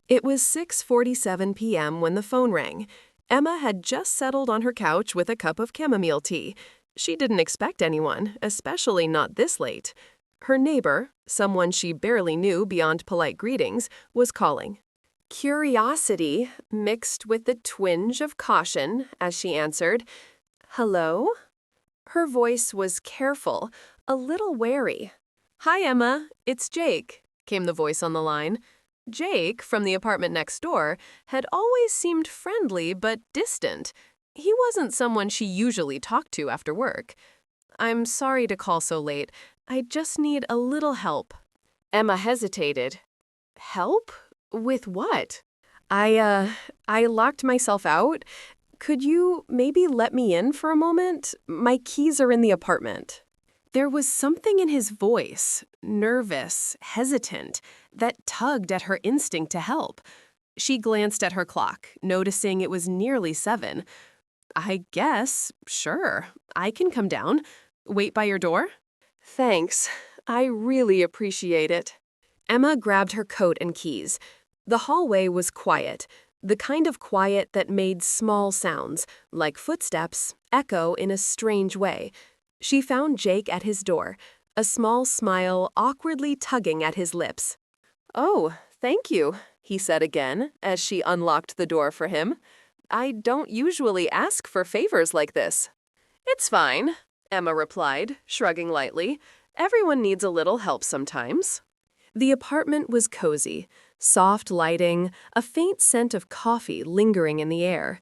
It was 6:47 p.m. when the phone rang. Emma had just settled on her couch with a cup of chamomile tea. She didn't expect anyone, especially not this late. Her neighbor, someone she barely knew beyond polite greetings, was calling. Curiosity mixed with a twinge of caution as she answered, "Hello?" Her voice was careful, a little wary. "Hi, Emma, it's Jake," came the voice on the line. Jake, from the apartment next door, had always seemed friendly but distant. He wasn't someone she usually talked to after work. "I'm sorry to call so late. I just need a little help." Emma hesitated. "Help? With what?" I locked myself out. Could you maybe let me in for a moment? My keys are in the apartment." There was something in his voice, nervous, hesitant, that tugged at her instinct to help. She glanced at her clock, noticing it was nearly 7. "I guess, sure, I can come down. Wait by your door?" "Thanks. I really appreciate it." Emma grabbed her coat and keys. The hallway was quiet, the kind of quiet that made small sounds, like footsteps, echo in a strange way. She found Jake at his door, a small smile awkwardly tugging at his lips. "Oh, thank you," he said again as she unlocked the door for him. "I don't usually ask for favors like this." "It's fine," Emma replied, shrugging lightly. "Everyone needs a little help sometimes." The apartment was cozy, soft lighting, a faint scent of coffee lingering in the air.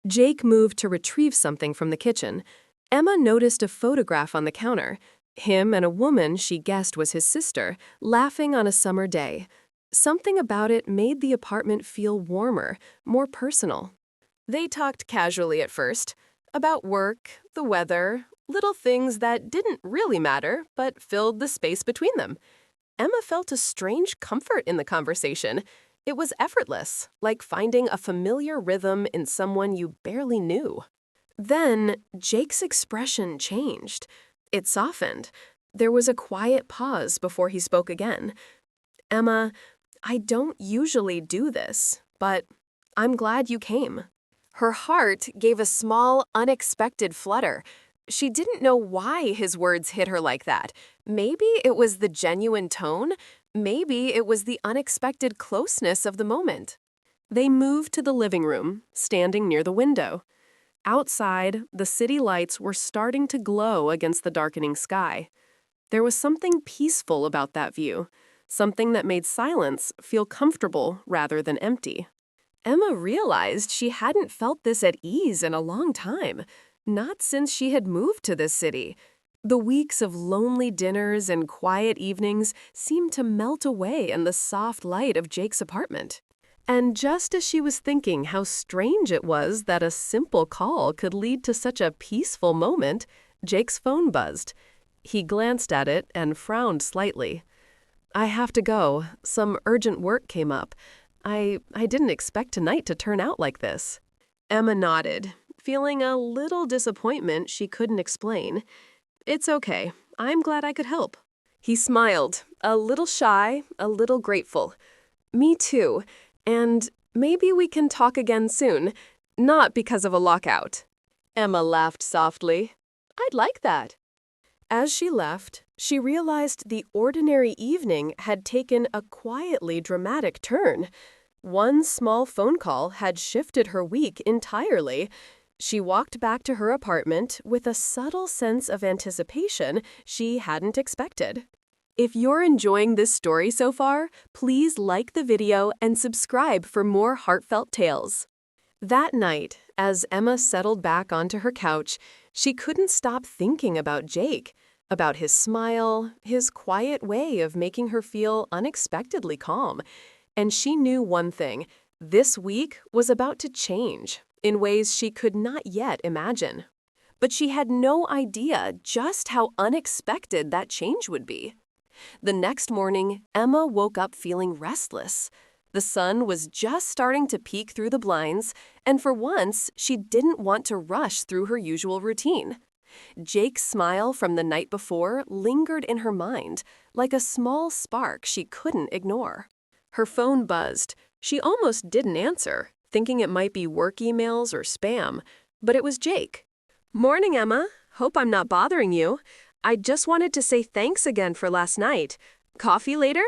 Jake moved to retrieve something from the kitchen. Emma noticed a photograph on the counter, him and a woman she guessed was his sister, laughing on a summer day. Something about it made the apartment feel warmer, more personal. They talked casually at first, about work, the weather, little things that didn't really matter but filled the space between them. Emma felt a strange comfort in the conversation. It was effortless, like finding a familiar rhythm in someone you barely knew. Then, Jake's expression changed. It softened. There was a quiet pause before he spoke again. "Emma, I don't usually do this, but I'm glad you came." Her heart gave a small, unexpected flutter. She didn't know why his words hit her like that. Maybe it was the genuine tone. Maybe it was the unexpected closeness of the moment. They moved to the living room, standing near the window. Outside, the city lights were starting to glow against the darkening sky. There was something peaceful about that view, something that made silence feel comfortable rather than empty. Emma realized she hadn't felt this at ease in a long time, not since she had moved to this city. The weeks of lonely dinners and quiet evenings seemed to melt away in the soft light of Jake's apartment. And just as she was thinking how strange it was that a simple call could lead to such a peaceful moment, Jake's phone buzzed. He glanced at it and frowned slightly. "I have to go. Some urgent work came up. I didn't expect tonight to turn out like this." Emma nodded, feeling a little disappointment she couldn't explain. "It's okay. I'm glad I could help." He smiled, a little shy, a little grateful. "Me too. And maybe we can talk again soon, not because of a lockout." Emma laughed softly. "I'd like that." As she left, she realized the ordinary evening had taken a quietly dramatic turn. One small phone call had shifted her week entirely. She walked back to her apartment with a subtle sense of anticipation she hadn't expected. If you're enjoying this story so far, please like the video and subscribe for more heartfelt tales. That night, as Emma settled back onto her couch, she couldn't stop thinking about Jake, about his smile, his quiet way of making her feel unexpectedly calm. And she knew one thing: this week was about to change in ways she could not yet imagine. But she had no idea just how unexpected that change would be. The next morning, Emma woke up feeling restless. The sun was just starting to peek through the blinds, and for once, she didn't want to rush through her usual routine. Jake's smile from the night before lingered in her mind, like a small spark she couldn't ignore. Her phone buzzed. She almost didn't answer, thinking it might be work emails or spam, but it was Jake. "Morning, Emma. Hope I'm not bothering you. I just wanted to say thanks again for last night. Coffee later?"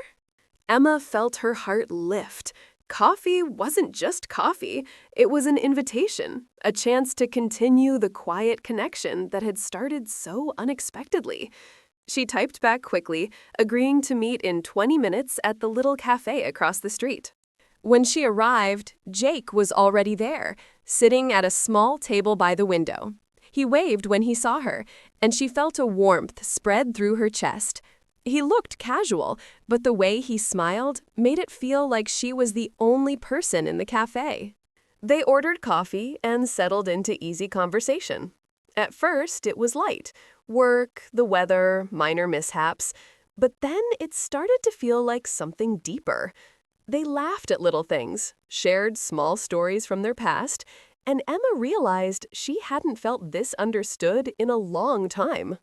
Emma felt her heart lift. Coffee wasn't just coffee. It was an invitation, a chance to continue the quiet connection that had started so unexpectedly. She typed back quickly, agreeing to meet in 20 minutes at the little cafe across the street. When she arrived, Jake was already there, sitting at a small table by the window. He waved when he saw her, and she felt a warmth spread through her chest. He looked casual, but the way he smiled made it feel like she was the only person in the cafe. They ordered coffee and settled into easy conversation. At first, it was light. Work, the weather, minor mishaps. But then it started to feel like something deeper. They laughed at little things, shared small stories from their past, and Emma realized she hadn't felt this understood in a long time.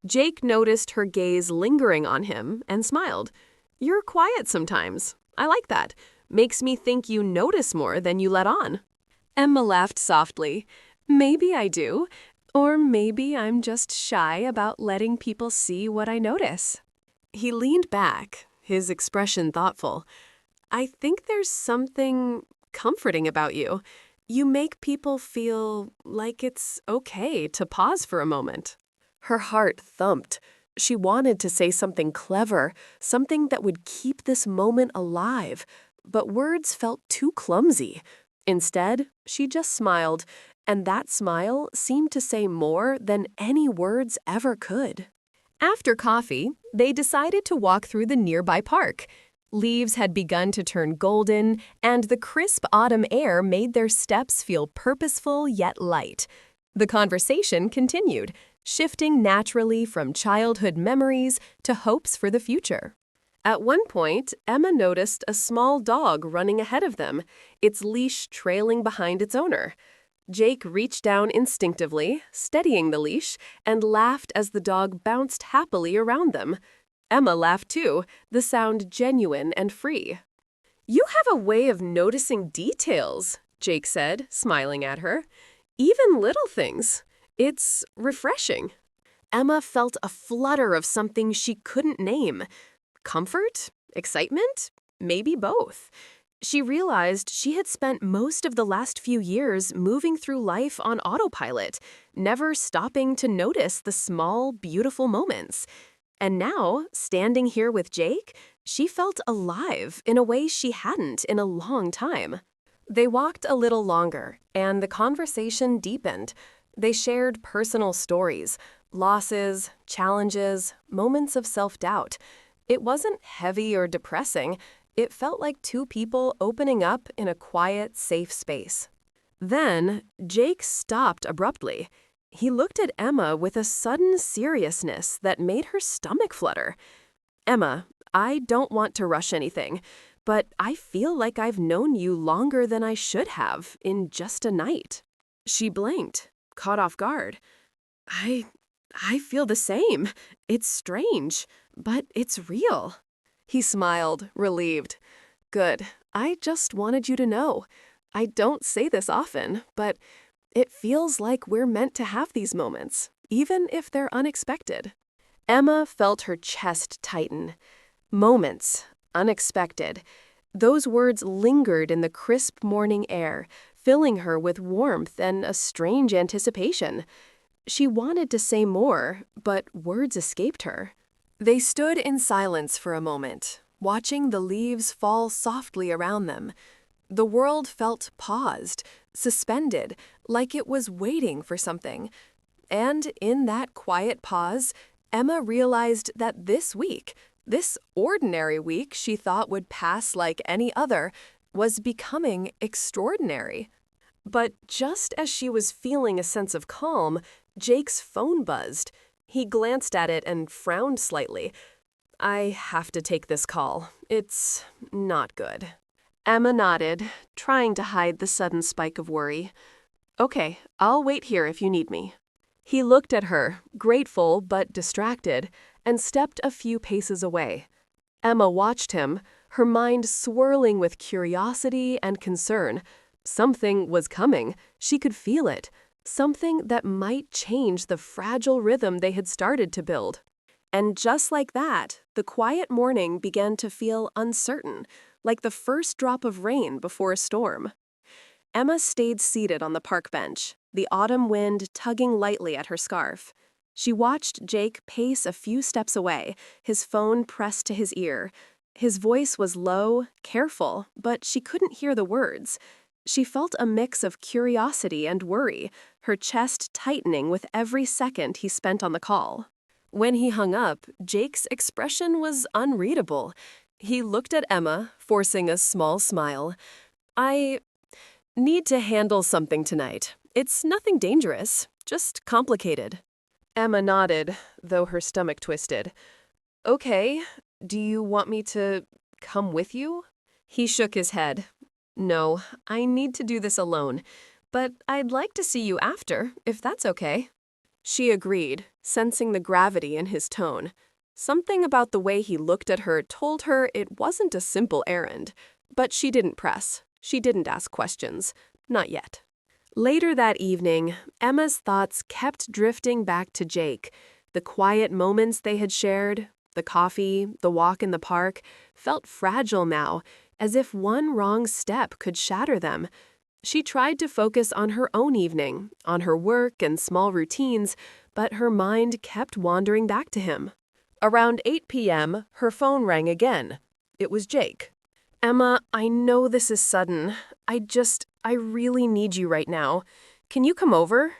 Jake noticed her gaze lingering on him and smiled. "You're quiet sometimes. I like that. Makes me think you notice more than you let on." Emma laughed softly. "Maybe I do. Or maybe I'm just shy about letting people see what I notice." He leaned back, his expression thoughtful. "I think there's something comforting about you. You make people feel like it's okay to pause for a moment." Her heart thumped. She wanted to say something clever, something that would keep this moment alive, but words felt too clumsy. Instead, she just smiled, and that smile seemed to say more than any words ever could. After coffee, they decided to walk through the nearby park. Leaves had begun to turn golden, and the crisp autumn air made their steps feel purposeful yet light. The conversation continued, shifting naturally from childhood memories to hopes for the future. At one point, Emma noticed a small dog running ahead of them, its leash trailing behind its owner. Jake reached down instinctively, steadying the leash, and laughed as the dog bounced happily around them. Emma laughed too, the sound genuine and free. "You have a way of noticing details," Jake said, smiling at her. "Even little things. It's refreshing." Emma felt a flutter of something she couldn't name. Comfort? Excitement? Maybe both. She realized she had spent most of the last few years moving through life on autopilot, never stopping to notice the small, beautiful moments. And now, standing here with Jake, she felt alive in a way she hadn't in a long time. They walked a little longer, and the conversation deepened. They shared personal stories, losses, challenges, moments of self-doubt. It wasn't heavy or depressing. It felt like two people opening up in a quiet, safe space. Then, Jake stopped abruptly. He looked at Emma with a sudden seriousness that made her stomach flutter. "Emma, I don't want to rush anything, but I feel like I've known you longer than I should have in just a night." She blinked, caught off guard. I feel the same. It's strange, but it's real." He smiled, relieved. "Good. I just wanted you to know. I don't say this often, but it feels like we're meant to have these moments, even if they're unexpected." Emma felt her chest tighten. Moments, unexpected. Those words lingered in the crisp morning air, filling her with warmth and a strange anticipation. She wanted to say more, but words escaped her. They stood in silence for a moment, watching the leaves fall softly around them. The world felt paused, suspended, like it was waiting for something. And in that quiet pause, Emma realized that this week, this ordinary week she thought would pass like any other, was becoming extraordinary. But just as she was feeling a sense of calm, Jake's phone buzzed. He glanced at it and frowned slightly. "I have to take this call. It's not good." Emma nodded, trying to hide the sudden spike of worry. "Okay, I'll wait here if you need me." He looked at her, grateful but distracted, and stepped a few paces away. Emma watched him, her mind swirling with curiosity and concern. Something was coming. She could feel it. Something that might change the fragile rhythm they had started to build. And just like that, the quiet morning began to feel uncertain, like the first drop of rain before a storm. Emma stayed seated on the park bench, the autumn wind tugging lightly at her scarf. She watched Jake pace a few steps away, his phone pressed to his ear. His voice was low, careful, but she couldn't hear the words. She felt a mix of curiosity and worry, her chest tightening with every second he spent on the call. When he hung up, Jake's expression was unreadable. He looked at Emma, forcing a small smile. "I need to handle something tonight. It's nothing dangerous, just complicated." Emma nodded, though her stomach twisted. "Okay, do you want me to come with you?" He shook his head. "No, I need to do this alone, but I'd like to see you after, if that's okay." She agreed, sensing the gravity in his tone. Something about the way he looked at her told her it wasn't a simple errand, but she didn't press. She didn't ask questions. Not yet. Later that evening, Emma's thoughts kept drifting back to Jake. The quiet moments they had shared, the coffee, the walk in the park, felt fragile now, as if one wrong step could shatter them. She tried to focus on her own evening, on her work and small routines, but her mind kept wandering back to him. Around 8 p.m., her phone rang again. It was Jake. "Emma, I know this is sudden. I really need you right now. Can you come over?"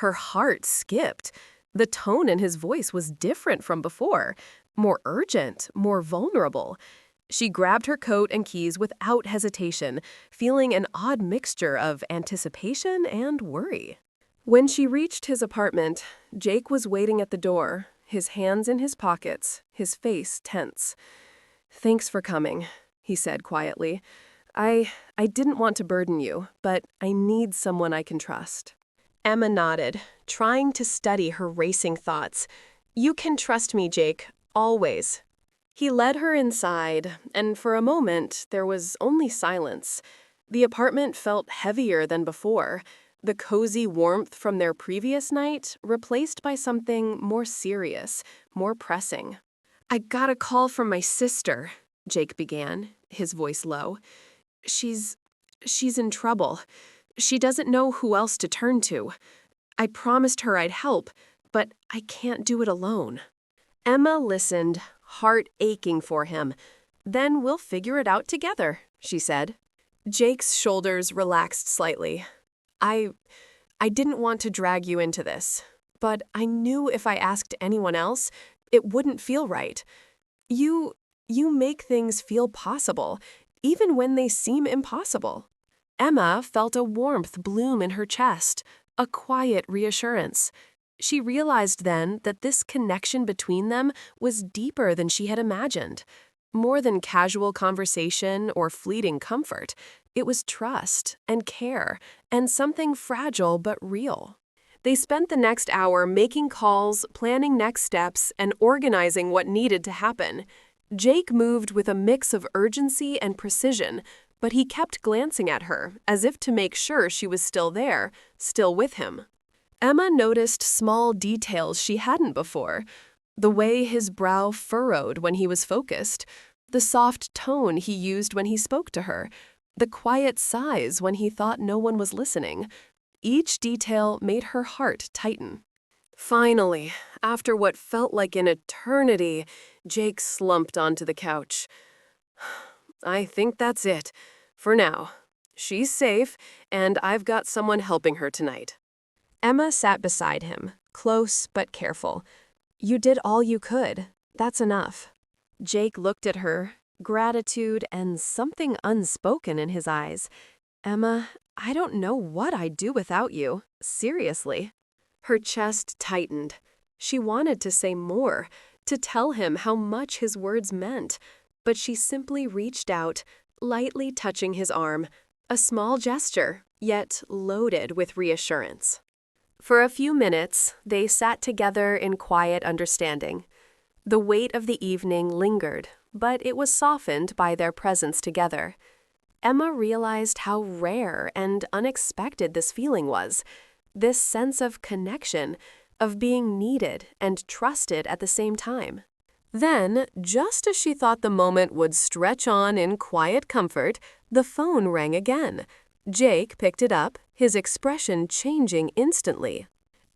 Her heart skipped. The tone in his voice was different from before, more urgent, more vulnerable. She grabbed her coat and keys without hesitation, feeling an odd mixture of anticipation and worry. When she reached his apartment, Jake was waiting at the door, his hands in his pockets, his face tense. "Thanks for coming," he said quietly. I didn't want to burden you, but I need someone I can trust." Emma nodded, trying to steady her racing thoughts. "You can trust me, Jake, always." He led her inside, and for a moment there was only silence. The apartment felt heavier than before, the cozy warmth from their previous night replaced by something more serious, more pressing. "I got a call from my sister," Jake began, his voice low. She's in trouble. She doesn't know who else to turn to. I promised her I'd help, but I can't do it alone." Emma listened, heart aching for him. "Then we'll figure it out together," she said. Jake's shoulders relaxed slightly. I didn't want to drag you into this, but I knew if I asked anyone else, it wouldn't feel right. You make things feel possible, even when they seem impossible." Emma felt a warmth bloom in her chest, a quiet reassurance. She realized then that this connection between them was deeper than she had imagined. More than casual conversation or fleeting comfort, it was trust and care and something fragile but real. They spent the next hour making calls, planning next steps, and organizing what needed to happen. Jake moved with a mix of urgency and precision, but he kept glancing at her, as if to make sure she was still there, still with him. Emma noticed small details she hadn't before. The way his brow furrowed when he was focused, the soft tone he used when he spoke to her, the quiet sighs when he thought no one was listening. Each detail made her heart tighten. Finally, after what felt like an eternity, Jake slumped onto the couch. "I think that's it. For now. She's safe, and I've got someone helping her tonight." Emma sat beside him, close but careful. "You did all you could. That's enough." Jake looked at her, gratitude and something unspoken in his eyes. "Emma, I don't know what I'd do without you. Seriously." Her chest tightened. She wanted to say more, to tell him how much his words meant, but she simply reached out, lightly touching his arm, a small gesture, yet loaded with reassurance. For a few minutes, they sat together in quiet understanding. The weight of the evening lingered, but it was softened by their presence together. Emma realized how rare and unexpected this feeling was, this sense of connection, of being needed and trusted at the same time. Then, just as she thought the moment would stretch on in quiet comfort, the phone rang again. Jake picked it up, his expression changing instantly.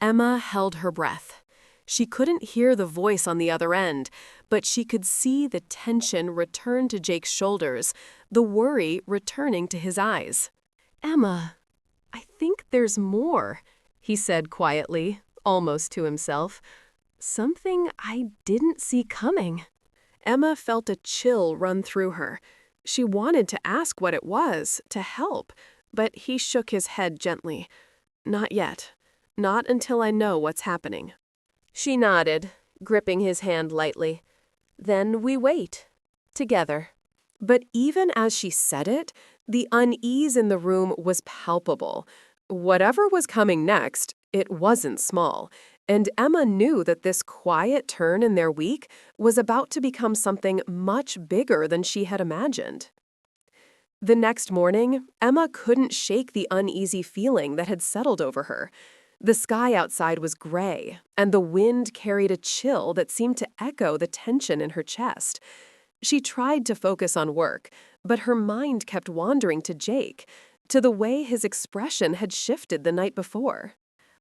Emma held her breath. She couldn't hear the voice on the other end, but she could see the tension return to Jake's shoulders, the worry returning to his eyes. "Emma, I think there's more," he said quietly, almost to himself. "Something I didn't see coming." Emma felt a chill run through her. She wanted to ask what it was, to help, but he shook his head gently. "Not yet. Not until I know what's happening." She nodded, gripping his hand lightly. "Then we wait. Together." But even as she said it, the unease in the room was palpable. Whatever was coming next, it wasn't small, and Emma knew that this quiet turn in their week was about to become something much bigger than she had imagined. The next morning, Emma couldn't shake the uneasy feeling that had settled over her. The sky outside was gray, and the wind carried a chill that seemed to echo the tension in her chest. She tried to focus on work, but her mind kept wandering to Jake, to the way his expression had shifted the night before.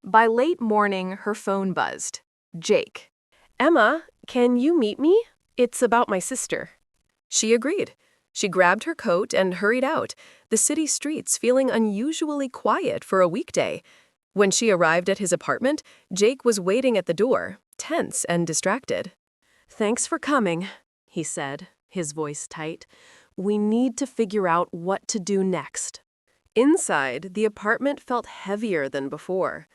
By late morning, her phone buzzed. Jake. "Emma, can you meet me? It's about my sister." She agreed. She grabbed her coat and hurried out, the city streets feeling unusually quiet for a weekday. When she arrived at his apartment, Jake was waiting at the door, tense and distracted. "Thanks for coming," he said, his voice tight. "We need to figure out what to do next." Inside, the apartment felt heavier than before.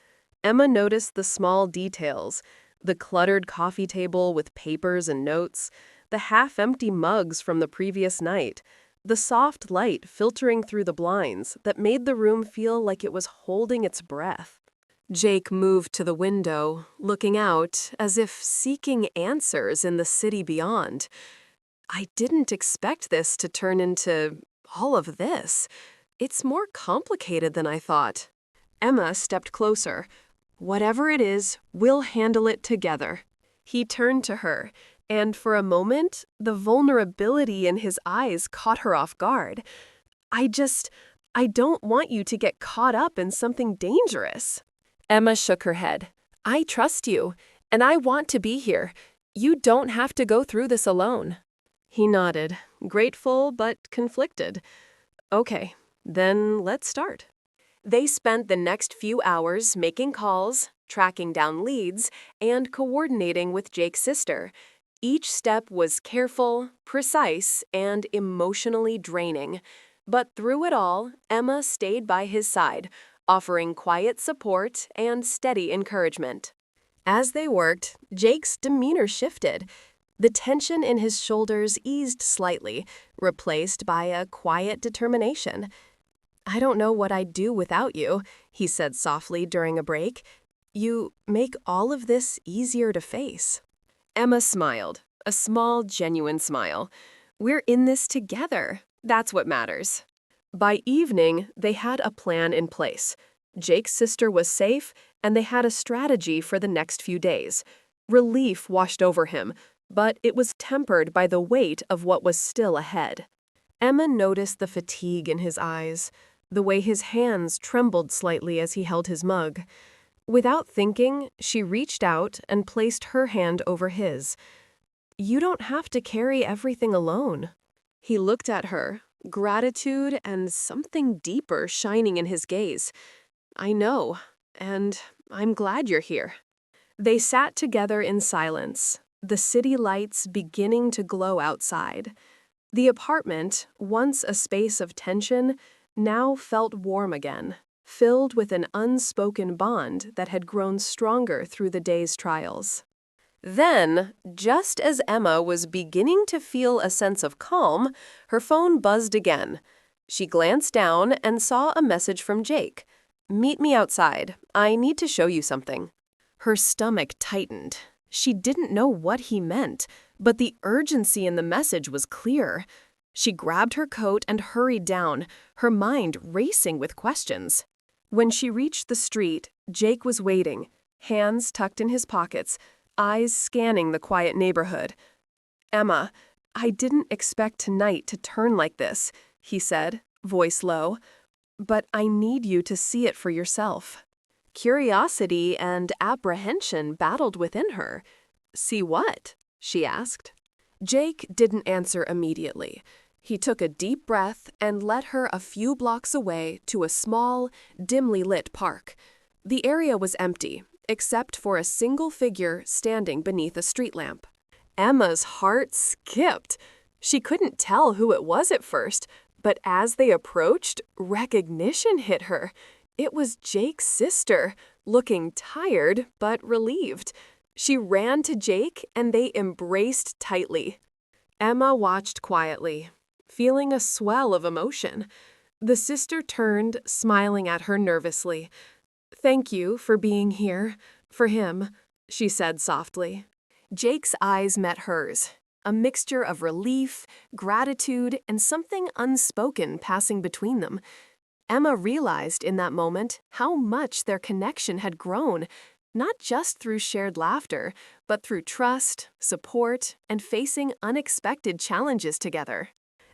Emma noticed the small details, the cluttered coffee table with papers and notes, the half-empty mugs from the previous night, the soft light filtering through the blinds that made the room feel like it was holding its breath. Jake moved to the window, looking out as if seeking answers in the city beyond. "I didn't expect this to turn into all of this. It's more complicated than I thought." Emma stepped closer. "Whatever it is, we'll handle it together." He turned to her, and for a moment, the vulnerability in his eyes caught her off guard. I don't want you to get caught up in something dangerous." Emma shook her head. "I trust you, and I want to be here. You don't have to go through this alone." He nodded, grateful but conflicted. "Okay, then let's start." They spent the next few hours making calls, tracking down leads, and coordinating with Jake's sister. Each step was careful, precise, and emotionally draining. But through it all, Emma stayed by his side, offering quiet support and steady encouragement. As they worked, Jake's demeanor shifted. The tension in his shoulders eased slightly, replaced by a quiet determination. "I don't know what I'd do without you," he said softly during a break. "You make all of this easier to face." Emma smiled, a small, genuine smile. "We're in this together. That's what matters." By evening, they had a plan in place. Jake's sister was safe, and they had a strategy for the next few days. Relief washed over him, but it was tempered by the weight of what was still ahead. Emma noticed the fatigue in his eyes, the way his hands trembled slightly as he held his mug. Without thinking, she reached out and placed her hand over his. "You don't have to carry everything alone." He looked at her, gratitude and something deeper shining in his gaze. "I know, and I'm glad you're here." They sat together in silence, the city lights beginning to glow outside. The apartment, once a space of tension, now felt warm again, filled with an unspoken bond that had grown stronger through the day's trials. Then, just as Emma was beginning to feel a sense of calm, her phone buzzed again. She glanced down and saw a message from Jake. "Meet me outside. I need to show you something." Her stomach tightened. She didn't know what he meant, but the urgency in the message was clear. She grabbed her coat and hurried down, her mind racing with questions. When she reached the street, Jake was waiting, hands tucked in his pockets, eyes scanning the quiet neighborhood. "Emma, I didn't expect tonight to turn like this," he said, voice low. "But I need you to see it for yourself." Curiosity and apprehension battled within her. "See what?" she asked. Jake didn't answer immediately. He took a deep breath and led her a few blocks away to a small, dimly lit park. The area was empty, except for a single figure standing beneath a street lamp. Emma's heart skipped. She couldn't tell who it was at first, but as they approached, recognition hit her. It was Jake's sister, looking tired but relieved. She ran to Jake and they embraced tightly. Emma watched quietly, feeling a swell of emotion. The sister turned, smiling at her nervously. "Thank you for being here, for him," she said softly. Jake's eyes met hers, a mixture of relief, gratitude, and something unspoken passing between them. Emma realized in that moment how much their connection had grown, not just through shared laughter, but through trust, support, and facing unexpected challenges together.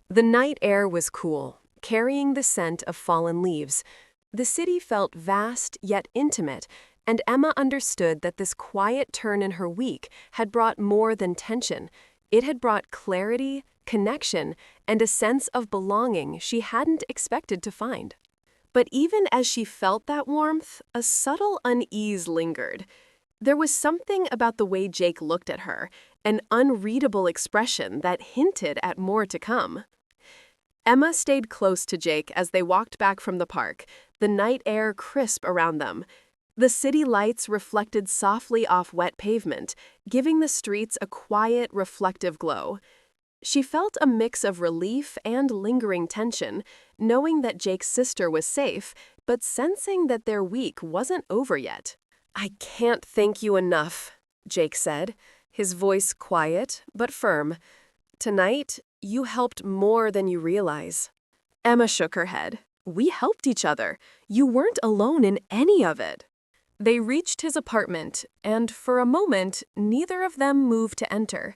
The night air was cool, carrying the scent of fallen leaves. The city felt vast yet intimate, and Emma understood that this quiet turn in her week had brought more than tension. It had brought clarity, connection, and a sense of belonging she hadn't expected to find. But even as she felt that warmth, a subtle unease lingered. There was something about the way Jake looked at her, an unreadable expression that hinted at more to come. Emma stayed close to Jake as they walked back from the park, the night air crisp around them. The city lights reflected softly off wet pavement, giving the streets a quiet, reflective glow. She felt a mix of relief and lingering tension, knowing that Jake's sister was safe, but sensing that their week wasn't over yet. "I can't thank you enough," Jake said, his voice quiet but firm. "Tonight, you helped more than you realize." Emma shook her head. "We helped each other. You weren't alone in any of it." They reached his apartment, and for a moment, neither of them moved to enter.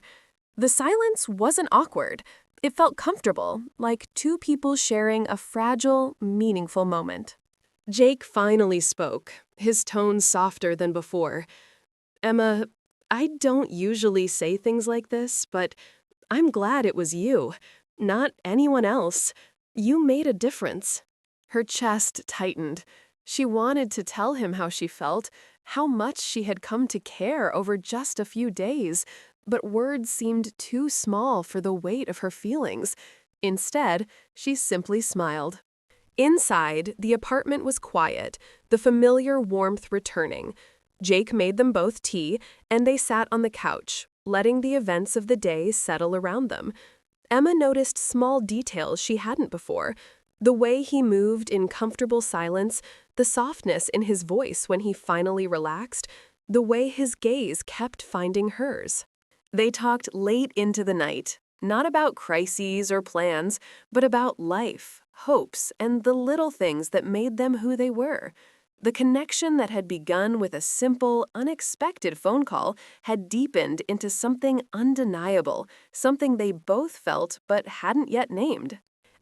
The silence wasn't awkward. It felt comfortable, like two people sharing a fragile, meaningful moment. Jake finally spoke, his tone softer than before. "Emma, I don't usually say things like this, but I'm glad it was you, not anyone else. You made a difference." Her chest tightened. She wanted to tell him how she felt, how much she had come to care over just a few days, but words seemed too small for the weight of her feelings. Instead, she simply smiled. Inside, the apartment was quiet, the familiar warmth returning. Jake made them both tea, and they sat on the couch, letting the events of the day settle around them. Emma noticed small details she hadn't before. The way he moved in comfortable silence, the softness in his voice when he finally relaxed, the way his gaze kept finding hers. They talked late into the night, not about crises or plans, but about life, hopes, and the little things that made them who they were. The connection that had begun with a simple, unexpected phone call had deepened into something undeniable, something they both felt but hadn't yet named.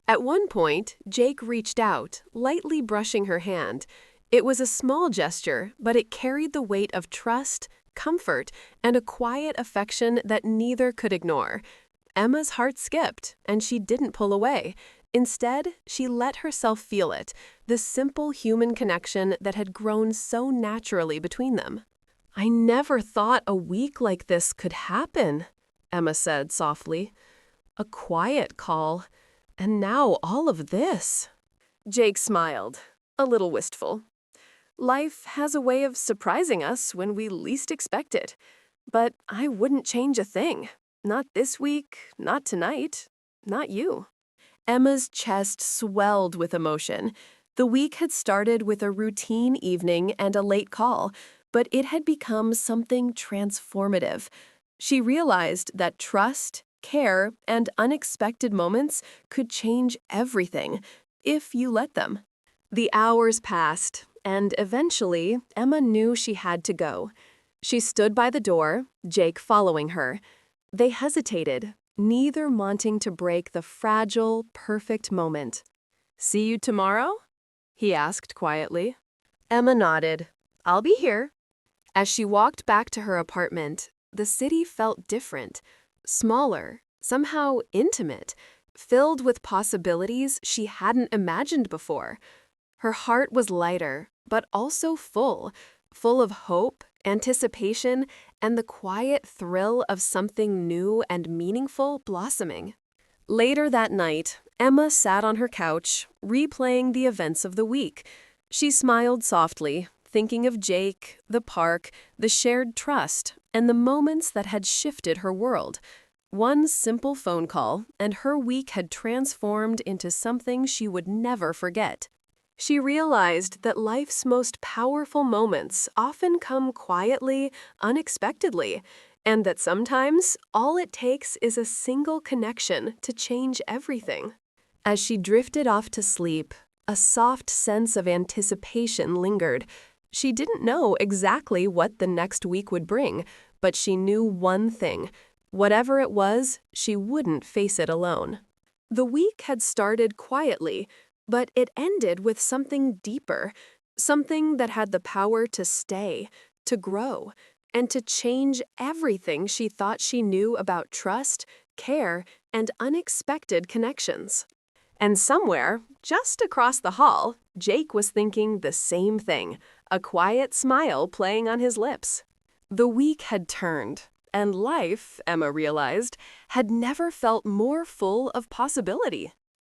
At one point, Jake reached out, lightly brushing her hand. It was a small gesture, but it carried the weight of trust, comfort, and a quiet affection that neither could ignore. Emma's heart skipped, and she didn't pull away. Instead, she let herself feel it, the simple human connection that had grown so naturally between them. "I never thought a week like this could happen," Emma said softly. "A quiet call, and now all of this." Jake smiled, a little wistful. "Life has a way of surprising us when we least expect it. But I wouldn't change a thing. Not this week, not tonight, not you." Emma's chest swelled with emotion. The week had started with a routine evening and a late call, but it had become something transformative. She realized that trust, care, and unexpected moments could change everything, if you let them. The hours passed, and eventually, Emma knew she had to go. She stood by the door, Jake following her. They hesitated, neither wanting to break the fragile, perfect moment. "See you tomorrow?" he asked quietly. Emma nodded. "I'll be here." As she walked back to her apartment, the city felt different, smaller, somehow intimate, filled with possibilities she hadn't imagined before. Her heart was lighter, but also full of hope, anticipation, and the quiet thrill of something new and meaningful blossoming. Later that night, Emma sat on her couch, replaying the events of the week. She smiled softly, thinking of Jake, the park, the shared trust, and the moments that had shifted her world. One simple phone call, and her week had transformed into something she would never forget. She realized that life's most powerful moments often come quietly, unexpectedly, and that sometimes all it takes is a single connection to change everything. As she drifted off to sleep, a soft sense of anticipation lingered. She didn't know exactly what the next week would bring, but she knew one thing. Whatever it was, she wouldn't face it alone. The week had started quietly, but it ended with something deeper, something that had the power to stay, to grow, and to change everything she thought she knew about trust, care, and unexpected connections. And somewhere, just across the hall, Jake was thinking the same thing, a quiet smile playing on his lips. The week had turned, and life, Emma realized, had never felt more full of possibility.